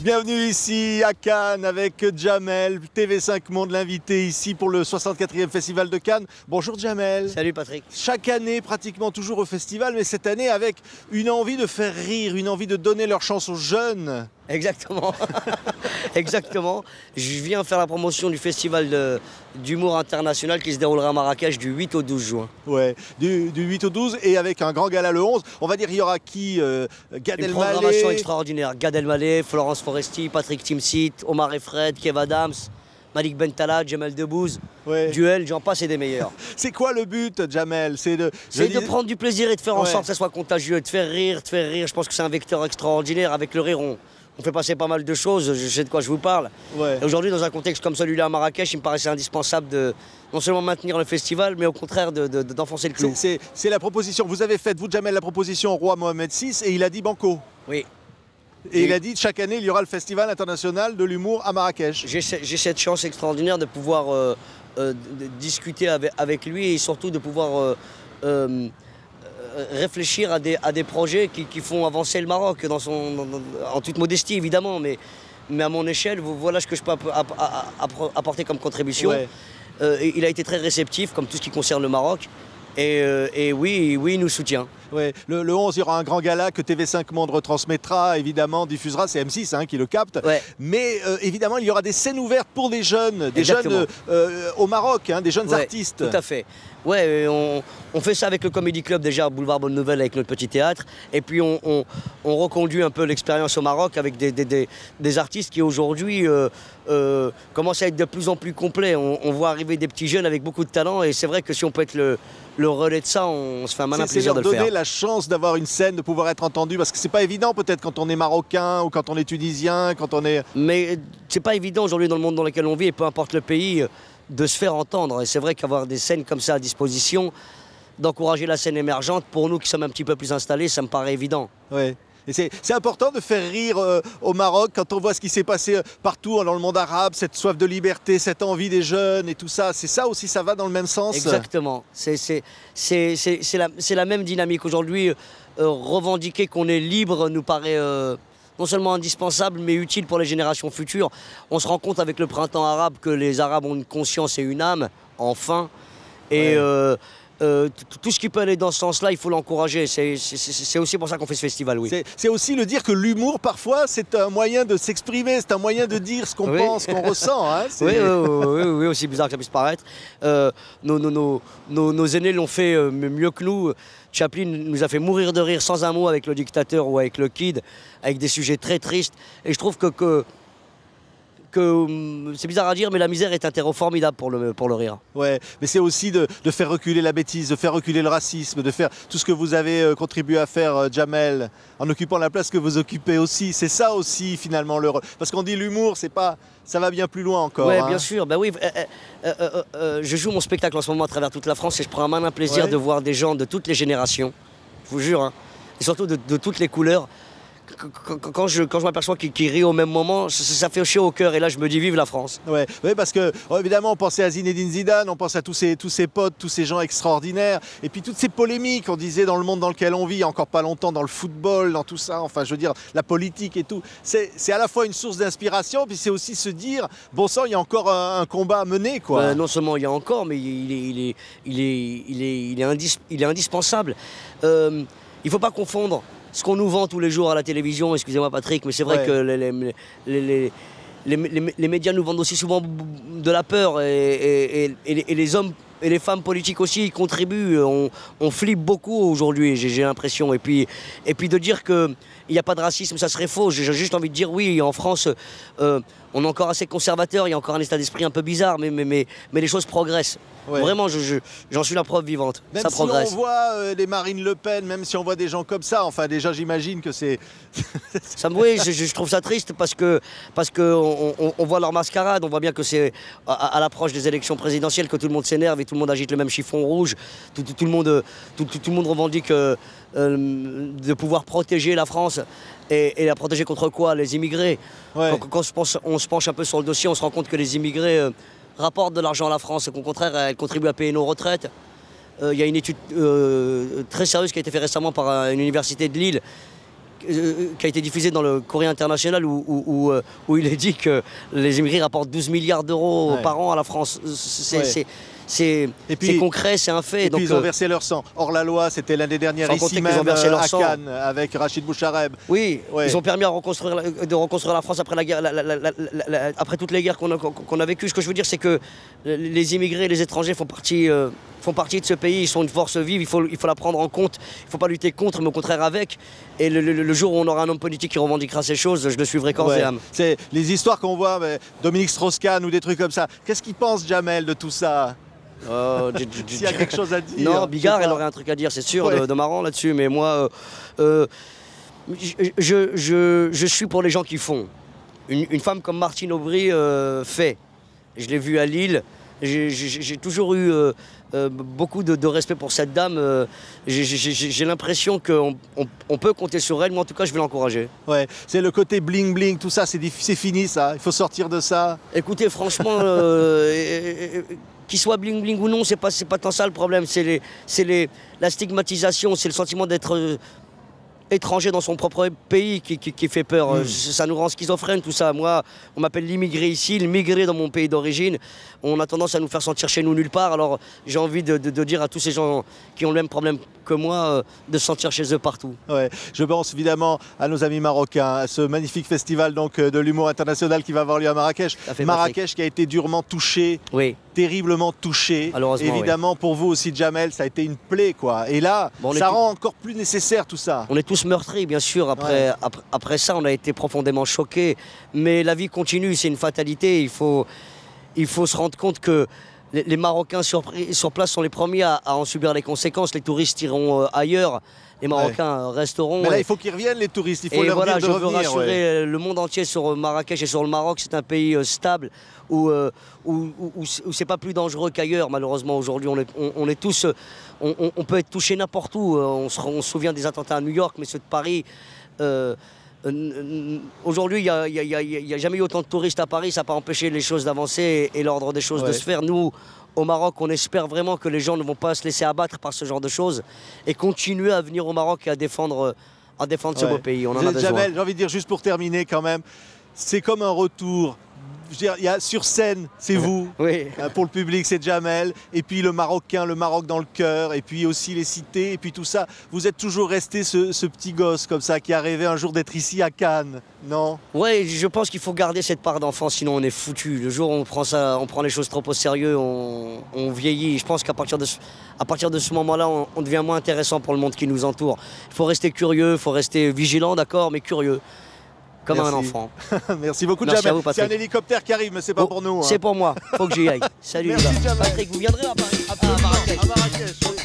Bienvenue ici à Cannes avec Jamel, TV5 Monde l'invité ici pour le 64e Festival de Cannes. Bonjour Jamel. Salut Patrick. Chaque année, pratiquement toujours au festival, mais cette année avec une envie de faire rire, une envie de donner leur chance aux jeunes. Exactement. Exactement. Je viens faire la promotion du festival d'humour international qui se déroulera à Marrakech du 8 au 12 juin. Ouais, du 8 au 12 et avec un grand gala le 11. On va dire il y aura qui Gad Elmaleh. Une programmation extraordinaire. Gad Elmaleh, Florence Foresti, Patrick Timsit, Omar et Fred, Kev Adams, Malik Bentala, Jamel Debbouze, Ouais. Duel, j'en passe et des meilleurs. C'est quoi le but, Jamel? C'est de prendre du plaisir et de faire en sorte que ça soit contagieux, de faire rire, de faire rire. Je pense que c'est un vecteur extraordinaire. Avec le rire, on fait passer pas mal de choses, je sais de quoi je vous parle. Ouais. Et aujourd'hui, dans un contexte comme celui-là à Marrakech, il me paraissait indispensable de non seulement maintenir le festival, mais au contraire d'enfoncer le clou. C'est la proposition. Vous avez fait, vous, Jamel, la proposition au roi Mohamed VI et il a dit banco. Oui. Et il a dit chaque année, il y aura le Festival international de l'humour à Marrakech. J'ai cette chance extraordinaire de pouvoir discuter avec lui et surtout de pouvoir réfléchir à des projets qui font avancer le Maroc, en toute modestie évidemment, mais à mon échelle, voilà ce que je peux apporter comme contribution. Ouais. Il a été très réceptif, comme tout ce qui concerne le Maroc, et oui, il nous soutient. Ouais. Le 11, il y aura un grand gala que TV5 Monde retransmettra, évidemment, diffusera, c'est M6 qui le capte. Ouais. Mais évidemment, il y aura des scènes ouvertes pour des jeunes Exactement. Au Maroc, des jeunes Ouais, artistes. Tout à fait. Ouais, on fait ça avec le Comedy Club déjà, Boulevard Bonne Nouvelle, avec notre petit théâtre. Et puis on reconduit un peu l'expérience au Maroc avec des artistes qui aujourd'hui commencent à être de plus en plus complets. On voit arriver des petits jeunes avec beaucoup de talent et c'est vrai que si on peut être le relais de ça, on se fait un malin plaisir de le faire. C'est leur donner la chance d'avoir une scène, de pouvoir être entendu, parce que c'est pas évident peut-être quand on est marocain ou quand on est tunisien, quand on est... Mais c'est pas évident aujourd'hui dans le monde dans lequel on vit, et peu importe le pays, de se faire entendre. Et c'est vrai qu'avoir des scènes comme ça à disposition, d'encourager la scène émergente, pour nous qui sommes un petit peu plus installés, ça me paraît évident. Ouais. Et c'est important de faire rire au Maroc quand on voit ce qui s'est passé partout dans le monde arabe, cette soif de liberté, cette envie des jeunes et tout ça. C'est ça aussi, ça va dans le même sens. Exactement. C'est la même dynamique. Aujourd'hui, revendiquer qu'on est libre nous paraît non seulement indispensable, mais utile pour les générations futures. On se rend compte avec le printemps arabe que les Arabes ont une conscience et une âme, enfin. Et tout ce qui peut aller dans ce sens-là, il faut l'encourager. C'est aussi pour ça qu'on fait ce festival, oui. C'est aussi le dire que l'humour, parfois, c'est un moyen de s'exprimer, c'est un moyen de dire ce qu'on pense, qu'on ressent. Oui, aussi bizarre que ça puisse paraître. Nos aînés l'ont fait mieux que nous. Chaplin nous a fait mourir de rire sans un mot avec Le Dictateur ou avec Le Kid, avec des sujets très tristes. Et je trouve que c'est bizarre à dire, mais la misère est un terreau formidable pour le rire. Ouais, mais c'est aussi de faire reculer la bêtise, de faire reculer le racisme, de faire tout ce que vous avez contribué à faire, Jamel, en occupant la place que vous occupez aussi. C'est ça aussi, finalement, parce qu'on dit l'humour, c'est pas... Ça va bien plus loin encore. Oui, bien sûr. Ben oui, je joue mon spectacle en ce moment à travers toute la France et je prends un malin plaisir de voir des gens de toutes les générations, je vous jure, et surtout de toutes les couleurs. Quand je m'aperçois qu'ils rient au même moment, ça fait chaud au cœur et là je me dis vive la France. Ouais, parce que évidemment on pensait à Zinedine Zidane, on pense à tous ses potes, tous ces gens extraordinaires, et puis toutes ces polémiques, on disait dans le monde dans lequel on vit, il y a encore pas longtemps dans le football, dans tout ça, enfin je veux dire la politique et tout, c'est à la fois une source d'inspiration, puis c'est aussi se dire bon sang il y a encore un combat à mener quoi. Non seulement il y a encore, mais il est indispensable. Il faut pas confondre ce qu'on nous vend tous les jours à la télévision, excusez-moi Patrick, mais c'est vrai que les médias nous vendent aussi souvent de la peur et les hommes et les femmes politiques aussi y contribuent. On flippe beaucoup aujourd'hui, j'ai l'impression. Et puis de dire qu'il n'y a pas de racisme, ça serait faux. J'ai juste envie de dire oui, en France, on est encore assez conservateur, il y a encore un état d'esprit un peu bizarre, mais les choses progressent. Ouais. Vraiment, j'en suis la preuve vivante. Même ça progresse. Si on voit des Marine Le Pen, même si on voit des gens comme ça, enfin déjà j'imagine que c'est... Oui, je trouve ça triste parce que on voit leur mascarade, on voit bien que c'est à l'approche des élections présidentielles que tout le monde s'énerve et tout le monde agite le même chiffon rouge. Tout le monde revendique de pouvoir protéger la France. Et la protéger contre quoi? Les immigrés. Ouais. Quand on se penche un peu sur le dossier, on se rend compte que les immigrés rapportent de l'argent à la France et qu'au contraire, elles contribuent à payer nos retraites. Il y a une étude très sérieuse qui a été faite récemment par une université de Lille qui a été diffusé dans le Courrier international où il est dit que les immigrés rapportent 12 milliards d'euros par an à la France. C'est concret, c'est un fait. Et puis ils ont versé leur sang. Hors la loi, c'était l'année dernière ici même à Cannes avec Rachid Bouchareb. Oui, ils ont permis de reconstruire la France après la guerre, après toutes les guerres qu'on a vécues. Ce que je veux dire, c'est que les immigrés, les étrangers font partie de ce pays. Ils sont une force vive. Il faut la prendre en compte. Il ne faut pas lutter contre, mais au contraire avec. Et le jour où on aura un homme politique qui revendiquera ces choses, je le suivrai corps et âme. C'est les histoires qu'on voit, Dominique Strauss-Kahn ou des trucs comme ça. Qu'est-ce qu'il pense, Jamel, de tout ça? S'il y a quelque chose à dire. Non, Bigard, elle aurait un truc à dire, c'est sûr, de marrant là-dessus. Mais moi, je suis pour les gens qui font. Une femme comme Martine Aubry fait. Je l'ai vue à Lille. J'ai toujours eu beaucoup de respect pour cette dame. J'ai l'impression qu'on peut compter sur elle. Moi, en tout cas, je vais l'encourager. Ouais, c'est le côté bling-bling, tout ça, c'est fini, ça. Il faut sortir de ça. Écoutez, franchement, qu'il soit bling-bling ou non, c'est pas tant ça le problème. C'est la stigmatisation, c'est le sentiment d'être étranger dans son propre pays qui fait peur. Ça nous rend schizophrènes, tout ça. Moi, on m'appelle l'immigré ici, l'immigré dans mon pays d'origine. On a tendance à nous faire sentir chez nous nulle part. Alors j'ai envie de dire à tous ces gens qui ont le même problème que moi, de se sentir chez eux partout. Ouais, je pense évidemment à nos amis marocains, à ce magnifique festival donc, de l'humour international qui va avoir lieu à Marrakech. Marrakech qui a été durement touché, terriblement touché. Évidemment, pour vous aussi, Jamel, ça a été une plaie, quoi. Et là, ça rend encore plus nécessaire tout ça. On est tous meurtris, bien sûr. Après ça, on a été profondément choqués. Mais la vie continue, c'est une fatalité. Il faut se rendre compte que les Marocains sur place sont les premiers à en subir les conséquences. Les touristes iront ailleurs. Les Marocains resteront. Mais là, il faut qu'ils reviennent, les touristes. Il faut leur dire de revenir. Je veux rassurer le monde entier sur Marrakech et sur le Maroc. C'est un pays stable où c'est pas plus dangereux qu'ailleurs. Malheureusement, aujourd'hui, on est tous... On peut être touché n'importe où. On se souvient des attentats à New York, mais ceux de Paris... Aujourd'hui, il n'y a jamais eu autant de touristes à Paris. Ça n'a pas empêché les choses d'avancer et l'ordre des choses de se faire. Nous, au Maroc, on espère vraiment que les gens ne vont pas se laisser abattre par ce genre de choses et continuer à venir au Maroc et à défendre ce beau pays. On en a besoin. Jamel, j'ai envie de dire juste pour terminer quand même, c'est comme un retour. Je veux dire, il y a sur scène, c'est vous. Pour le public, c'est Jamel. Et puis le Marocain, le Maroc dans le cœur. Et puis aussi les cités. Et puis tout ça. Vous êtes toujours resté ce petit gosse comme ça qui a rêvé un jour d'être ici à Cannes, non? Oui, je pense qu'il faut garder cette part d'enfant, sinon on est foutu. Le jour où on prend les choses trop au sérieux, on vieillit. Je pense qu'à partir de ce moment-là, on devient moins intéressant pour le monde qui nous entoure. Il faut rester curieux, il faut rester vigilant, d'accord, mais curieux. Comme un enfant. Merci beaucoup, Jamel. C'est un hélicoptère qui arrive, mais c'est pas pour nous. C'est pour moi. Faut que j'y aille. Salut, Merci, Patrick, vous viendrez à Paris, à Marrakech.